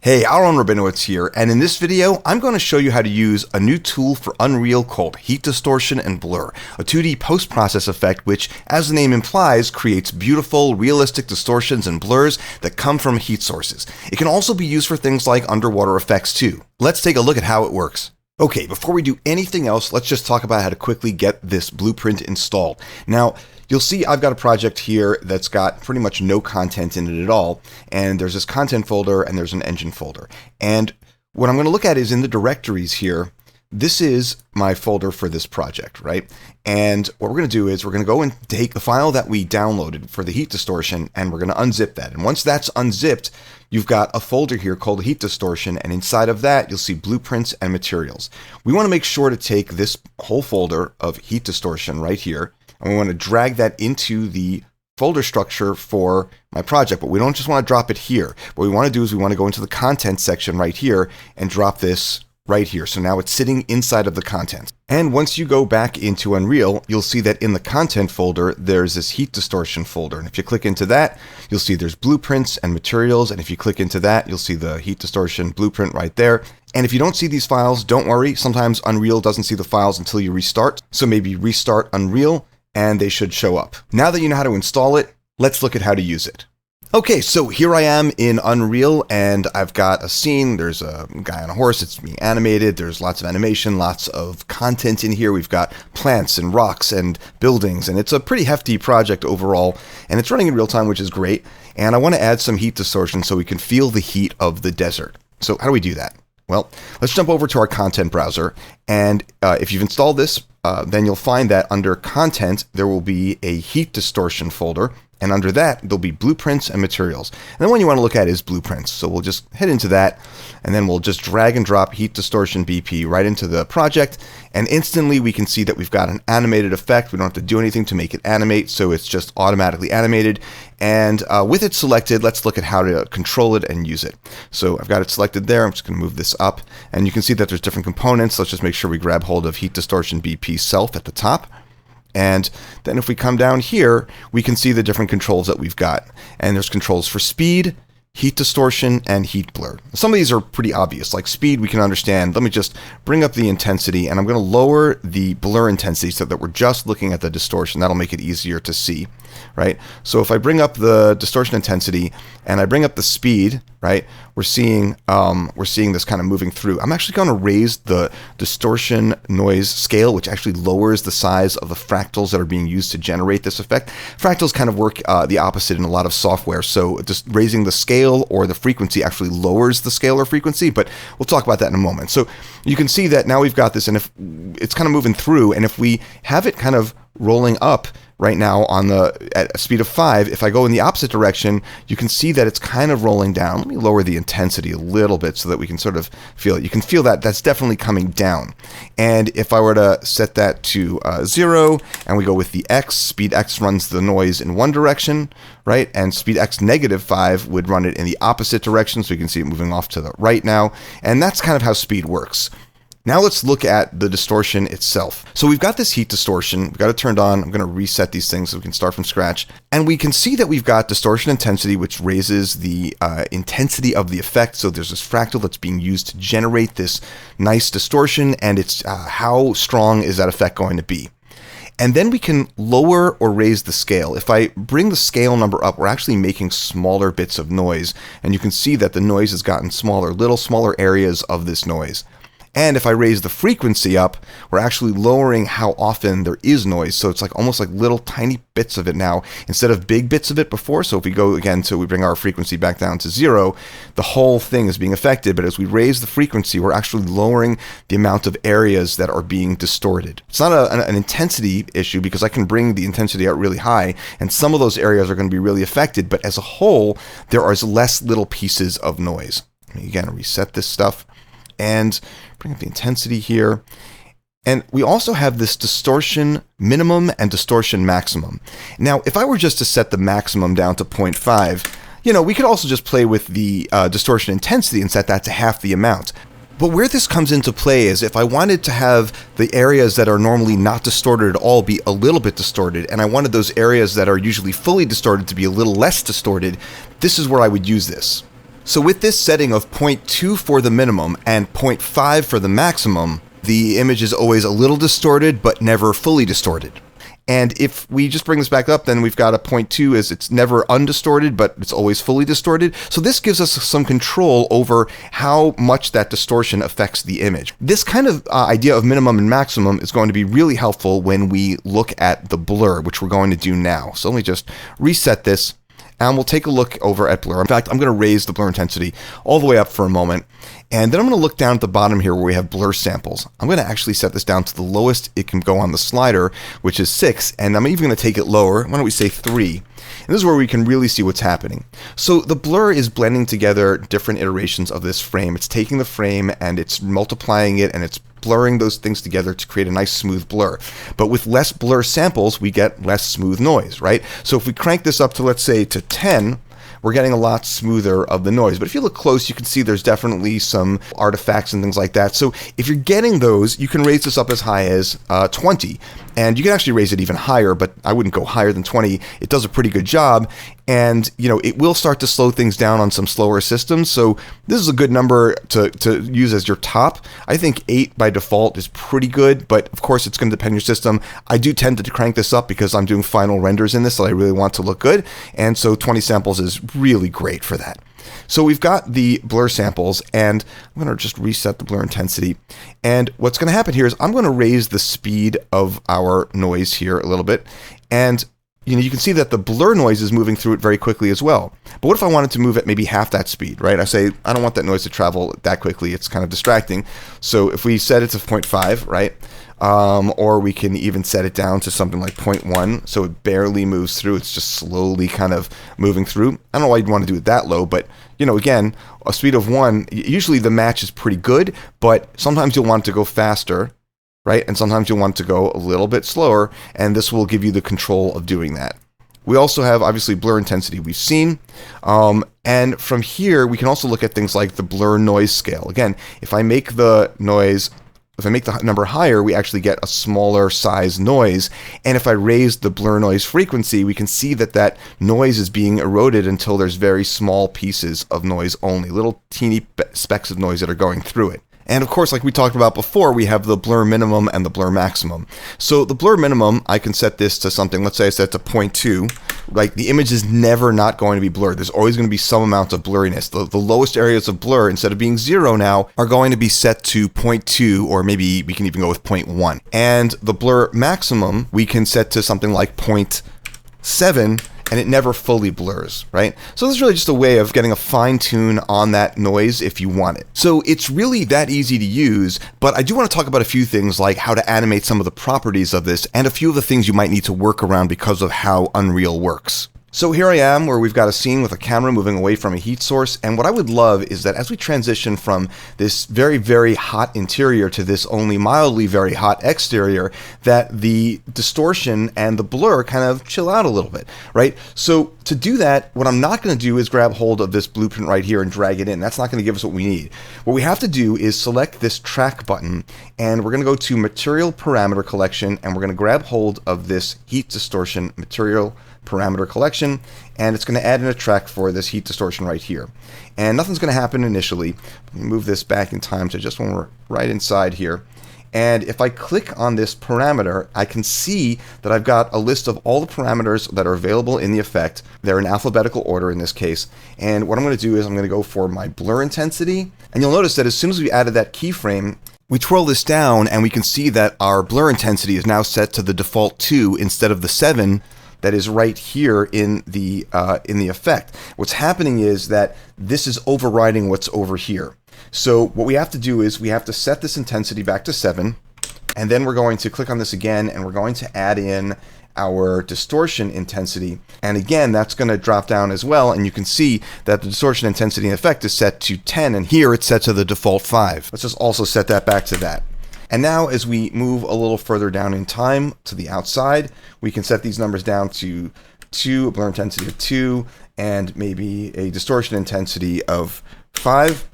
Hey, Aharon Rabinowitz here, and in this video, I'm going to show you how to use a new tool for Unreal called Heat Distortion and Blur, a 2D post-process effect which, as the name implies, creates beautiful, realistic distortions and blurs that come from heat sources. It can also be used for things like underwater effects too. Let's take a look at how it works. Okay, before we do anything else, let's just talk about how to quickly get this blueprint installed. Now, you'll see I've got a project here that's got pretty much no content in it at all, and there's this content folder and there's an engine folder. And what I'm going to look at is in the directories here, this is my folder for this project, right? And what we're going to do is we're going to go and take the file that we downloaded for the heat distortion and we're going to unzip that. And once that's unzipped, you've got a folder here called Heat Distortion, and inside of that you'll see blueprints and materials. We want to make sure to take this whole folder of heat distortion right here, and we want to drag that into the folder structure for my project, but we don't just want to drop it here. What we want to do is we want to go into the content section right here and drop this right here. So now it's sitting inside of the content. And once you go back into Unreal, you'll see that in the content folder, there's this heat distortion folder. And if you click into that, you'll see there's blueprints and materials. And if you click into that, you'll see the heat distortion blueprint right there. And if you don't see these files, don't worry. Sometimes Unreal doesn't see the files until you restart. So maybe restart Unreal and they should show up. Now that you know how to install it, let's look at how to use it. Okay, so here I am in Unreal, and I've got a scene. There's a guy on a horse. It's being animated. There's lots of animation, lots of content in here. We've got plants and rocks and buildings, and it's a pretty hefty project overall, and it's running in real time, which is great. And I want to add some heat distortion so we can feel the heat of the desert. So how do we do that? Well, let's jump over to our content browser, and if you've installed this, then you'll find that under Content, there will be a Heat Distortion folder, and under that, there'll be Blueprints and Materials. And the one you want to look at is Blueprints, so we'll just head into that, and then we'll just drag and drop Heat Distortion BP right into the project, and instantly we can see that we've got an animated effect. We don't have to do anything to make it animate, so it's just automatically animated. And with it selected, let's look at how to control it and use it. So I've got it selected there. I'm just going to move this up, and you can see that there's different components. Let's just make sure we grab hold of Heat Distortion BP self at the top. And then if we come down here, we can see the different controls that we've got. And there's controls for speed, heat distortion, and heat blur. Some of these are pretty obvious, like speed we can understand. Let me just bring up the intensity, and I'm going to lower the blur intensity so that we're just looking at the distortion. That'll make it easier to see, right? So if I bring up the distortion intensity and I bring up the speed, right, we're seeing this kind of moving through. I'm actually going to raise the distortion noise scale, which actually lowers the size of the fractals that are being used to generate this effect. Fractals kind of work the opposite in a lot of software, so just raising the scale or the frequency actually lowers the scale or frequency, but we'll talk about that in a moment. So you can see that now we've got this, and if it's kind of moving through, and if we have it kind of rolling up right now at a speed of 5, if I go in the opposite direction, you can see that it's kind of rolling down. Let me lower the intensity a little bit so that we can sort of feel it. You can feel that that's definitely coming down. And if I were to set that to 0 and we go with the X, speed X runs the noise in one direction, right? And speed X -5 would run it in the opposite direction, so you can see it moving off to the right now. And that's kind of how speed works. Now let's look at the distortion itself. So we've got this heat distortion, we've got it turned on. I'm going to reset these things so we can start from scratch. And we can see that we've got distortion intensity, which raises the intensity of the effect. So there's this fractal that's being used to generate this nice distortion, and it's how strong is that effect going to be. And then we can lower or raise the scale. If I bring the scale number up, we're actually making smaller bits of noise. And you can see that the noise has gotten smaller, little smaller areas of this noise. And if I raise the frequency up, we're actually lowering how often there is noise. So it's like almost like little tiny bits of it now instead of big bits of it before. So if we go again, so we bring our frequency back down to 0, the whole thing is being affected. But as we raise the frequency, we're actually lowering the amount of areas that are being distorted. It's not an intensity issue because I can bring the intensity out really high, and some of those areas are going to be really affected. But as a whole, there are less little pieces of noise. Let me again reset this stuff and bring up the intensity here. And we also have this distortion minimum and distortion maximum. Now, if I were just to set the maximum down to 0.5, we could also just play with the distortion intensity and set that to half the amount. But where this comes into play is if I wanted to have the areas that are normally not distorted at all be a little bit distorted, and I wanted those areas that are usually fully distorted to be a little less distorted, this is where I would use this. So with this setting of 0.2 for the minimum and 0.5 for the maximum, the image is always a little distorted, but never fully distorted. And if we just bring this back up, then we've got a 0.2 as it's never undistorted, but it's always fully distorted. So this gives us some control over how much that distortion affects the image. This kind of idea of minimum and maximum is going to be really helpful when we look at the blur, which we're going to do now. So let me just reset this. And we'll take a look over at blur. In fact, I'm going to raise the blur intensity all the way up for a moment. And then I'm going to look down at the bottom here where we have blur samples. I'm going to actually set this down to the lowest it can go on the slider, which is 6. And I'm even going to take it lower. Why don't we say 3? And this is where we can really see what's happening. So the blur is blending together different iterations of this frame. It's taking the frame and it's multiplying it and it's blurring those things together to create a nice smooth blur. But with less blur samples, we get less smooth noise, right? So if we crank this up to, let's say, to 10, we're getting a lot smoother of the noise. But if you look close, you can see there's definitely some artifacts and things like that. So if you're getting those, you can raise this up as high as 20. And you can actually raise it even higher, but I wouldn't go higher than 20. It does a pretty good job. And, you know, it will start to slow things down on some slower systems. So this is a good number to use as your top. I think 8 by default is pretty good, but of course it's going to depend on your system. I do tend to crank this up because I'm doing final renders in this that I really want to look good. And so 20 samples is really great for that. So we've got the blur samples, and I'm going to just reset the blur intensity. And what's going to happen here is I'm going to raise the speed of our noise here a little bit. And you can see that the blur noise is moving through it very quickly as well. But what if I wanted to move at maybe half that speed, right? I say, I don't want that noise to travel that quickly. It's kind of distracting. So if we set it to 0.5, right? Or we can even set it down to something like 0.1, so it barely moves through. It's just slowly kind of moving through. I don't know why you'd want to do it that low, but again, a speed of 1, usually the match is pretty good, but sometimes you'll want to go faster, right? And sometimes you'll want to go a little bit slower, and this will give you the control of doing that. We also have, obviously, blur intensity we've seen. And from here, we can also look at things like the blur noise scale. Again, if I make the number higher, we actually get a smaller size noise. And if I raise the blur noise frequency, we can see that that noise is being eroded until there's very small pieces of noise only, little teeny specks of noise that are going through it. And of course, like we talked about before, we have the blur minimum and the blur maximum. So the blur minimum, I can set this to something, let's say I set it to 0.2. Like the image is never not going to be blurred. There's always going to be some amount of blurriness. The lowest areas of blur, instead of being 0 now, are going to be set to 0.2, or maybe we can even go with 0.1. And the blur maximum, we can set to something like 0.7, and it never fully blurs, right? So this is really just a way of getting a fine tune on that noise if you want it. So it's really that easy to use, but I do want to talk about a few things like how to animate some of the properties of this and a few of the things you might need to work around because of how Unreal works. So here I am where we've got a scene with a camera moving away from a heat source, and what I would love is that as we transition from this very, very hot interior to this only mildly very hot exterior, that the distortion and the blur kind of chill out a little bit, right? So to do that, what I'm not going to do is grab hold of this blueprint right here and drag it in. That's not going to give us what we need. What we have to do is select this track button, and we're going to go to Material Parameter Collection, and we're going to grab hold of this Heat Distortion Material Parameter Collection, and it's going to add in a track for this heat distortion right here. And nothing's going to happen initially. Let me move this back in time to just when we're right inside here. And if I click on this parameter, I can see that I've got a list of all the parameters that are available in the effect. They're in alphabetical order in this case. And what I'm going to do is I'm going to go for my blur intensity. And you'll notice that as soon as we added that keyframe, we twirl this down and we can see that our blur intensity is now set to the default 2 instead of the 7 that is right here in the effect. What's happening is that this is overriding what's over here. So what we have to do is we have to set this intensity back to 7, and then we're going to click on this again, and we're going to add in our distortion intensity. And again, that's going to drop down as well, and you can see that the distortion intensity in effect is set to 10, and here it's set to the default 5. Let's just also set that back to that. And now as we move a little further down in time to the outside, we can set these numbers down to 2, a blur intensity of 2, and maybe a distortion intensity of 5.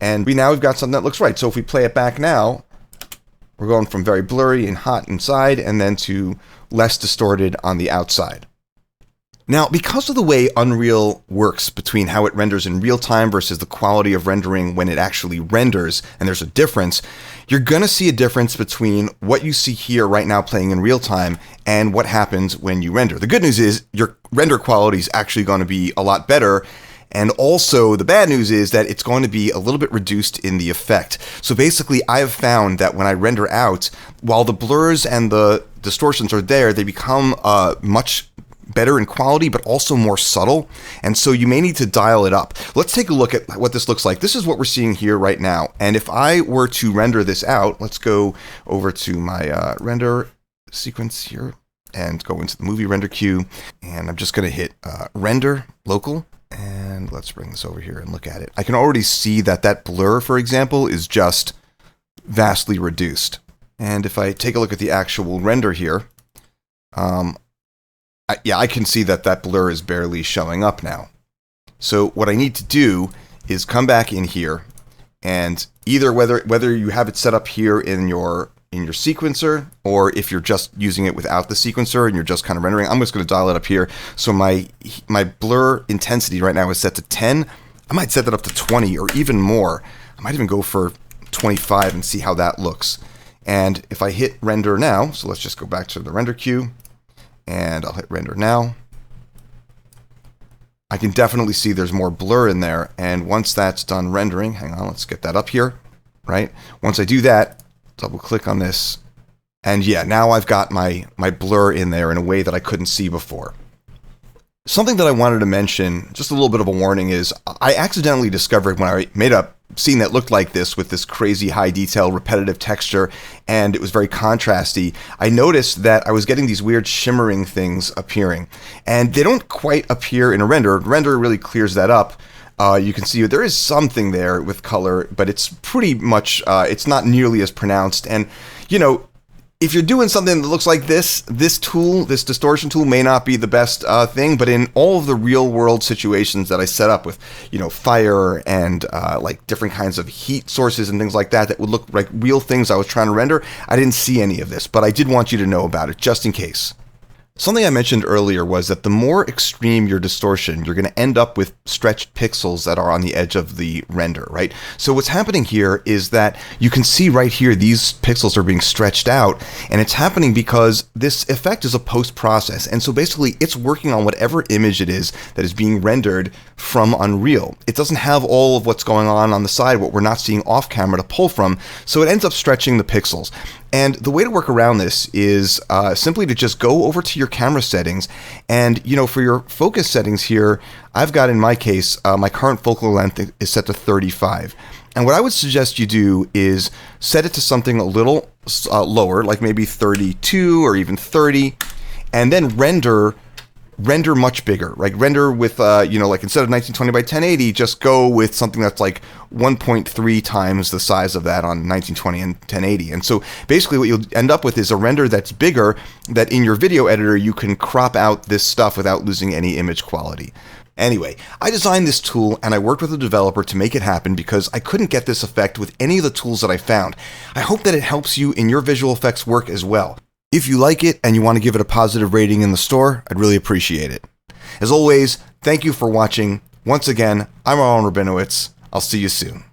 And we've got something that looks right. So if we play it back now, we're going from very blurry and hot inside and then to less distorted on the outside. Now, because of the way Unreal works between how it renders in real time versus the quality of rendering when it actually renders, and there's a difference, you're going to see a difference between what you see here right now playing in real time and what happens when you render. The good news is your render quality is actually going to be a lot better. And also, the bad news is that it's going to be a little bit reduced in the effect. So basically, I have found that when I render out, while the blurs and the distortions are there, they become much better in quality, but also more subtle. And so you may need to dial it up. Let's take a look at what this looks like. This is what we're seeing here right now. And if I were to render this out, let's go over to my render sequence here and go into the movie render queue. And I'm just going to hit render local. And let's bring this over here and look at it. I can already see that that blur, for example, is just vastly reduced. And if I take a look at the actual render here, I can see that that blur is barely showing up now. So what I need to do is come back in here, and either whether you have it set up here in your sequencer, or if you're just using it without the sequencer and you're just kind of rendering, I'm just going to dial it up here. So my blur intensity right now is set to 10. I might set that up to 20 or even more. I might even go for 25 and see how that looks. And if I hit render now, so let's just go back to the render queue, and I'll hit render now. I can definitely see there's more blur in there. And once that's done rendering, hang on, let's get that up here, right? Once I do that, double click on this, and yeah, now I've got my blur in there in a way that I couldn't see before. Something that I wanted to mention, just a little bit of a warning, is I accidentally discovered when I made a scene that looked like this with this crazy high detail, repetitive texture, and it was very contrasty, I noticed that I was getting these weird shimmering things appearing. And they don't quite appear in a render. Render really clears that up. You can see there is something there with color, but it's pretty much, it's not nearly as pronounced. And, you know, if you're doing something that looks like this tool, this distortion tool, may not be the best thing, but in all of the real world situations that I set up with, you know, fire and like different kinds of heat sources and things like that would look like real things I was trying to render, I didn't see any of this, but I did want you to know about it just in case. Something I mentioned earlier was that the more extreme your distortion, you're going to end up with stretched pixels that are on the edge of the render, right? So what's happening here is that you can see right here, these pixels are being stretched out, and it's happening because this effect is a post-process. And so basically it's working on whatever image it is that is being rendered from Unreal. It doesn't have all of what's going on the side, what we're not seeing off camera to pull from, so it ends up stretching the pixels. And the way to work around this is simply to just go over to your camera settings, and you know, for your focus settings here, I've got, in my case, my current focal length is set to 35. And what I would suggest you do is set it to something a little lower, like maybe 32 or even 30, and then render much bigger, like render with, you know, like instead of 1920 by 1080, just go with something that's like 1.3 times the size of that on 1920 and 1080. And so basically what you'll end up with is a render that's bigger, that in your video editor you can crop out this stuff without losing any image quality. Anyway, I designed this tool and I worked with a developer to make it happen because I couldn't get this effect with any of the tools that I found. I hope that it helps you in your visual effects work as well. If you like it and you want to give it a positive rating in the store, I'd really appreciate it. As always, thank you for watching. Once again, I'm Aharon Rabinowitz. I'll see you soon.